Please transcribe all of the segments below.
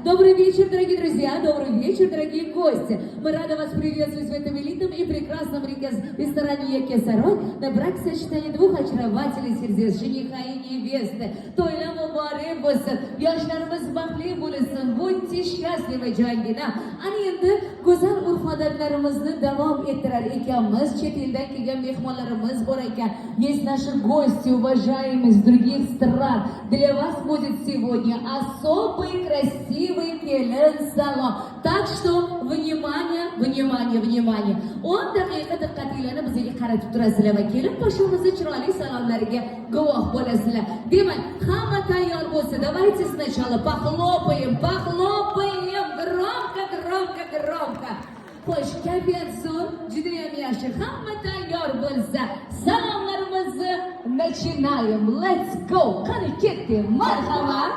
Добрый вечер, дорогие друзья, добрый вечер, дорогие гости. Мы рады вас приветствовать в этом элитном и прекрасном ресторане Кесарой на брак-сочетании двух очаровательных сердец, жениха и невесты. To'ylar muborak bo'lsin, yoshlarimiz baxtli bo'lsin, будьте счастливы, jangina. Ana endi go'zal urf-odatlarimizni davom ettirar ekanmiz. Chet eldan kelgan mehmonlarimiz bor ekan. Есть наши гости, уважаемые из других стран. Для вас будет сегодня особый красивый kelin-salom. Так что внимание, внимание, внимание. 10 daqiqa diqqatinglarni bizga qaratib turasizlar va kelin poshamizni chiroyli salomlariga guvoh bo'lasizlar. Demak, hamma tayyor bo'lsa, давайте сначала похлопаем, похлопаем громко, громко, громко. Xo'sh, kayfiyat zo'r, juda ham yaxshi. Hamma tayyor bo'lsa, salomlarimizni начинаем. Let's go. Qani ketdik. Marhamat.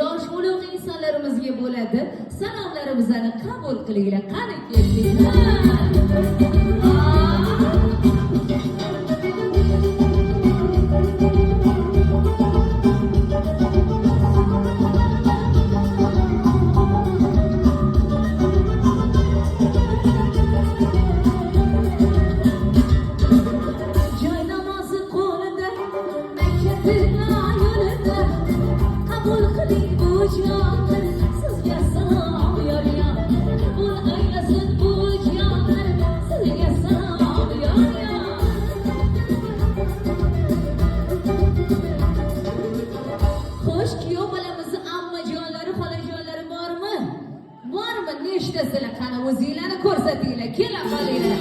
Yosh ulug' insonlarimizga bo'ladi. Salomlarimizni qabul qilinglar. Qani kelinglar. Nechtasizlar, qani o'zinglarni ko'rsatinglar. Kela qolinglar.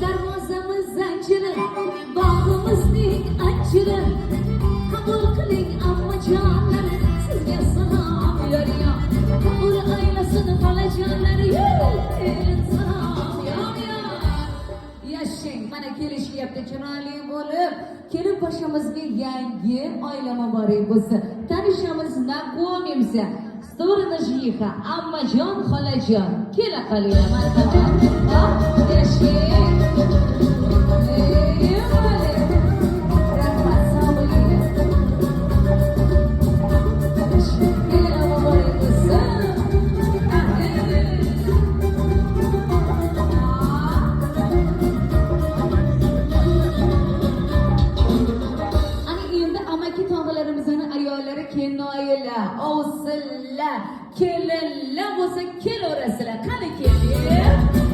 Darvozamiz zanjiri, bog'imizning anjiri. Qabul qiling ammajonlar, sizga salom yo'ryor. Qabul aylasin xolajonlar, salom yo'ryor. Yashang, mana kelishyapti chiroyli bo'lib. Kelin poshamizga yangi oila muborak bo'lsin. Tanishamiz, знакомимся. Стороны жениха, ammajon, xolajon. Kela qolinglar, marhamat. Yashang. Ovsinlar, kelinlar bo'lsa kelaverasizlar. Qani keling.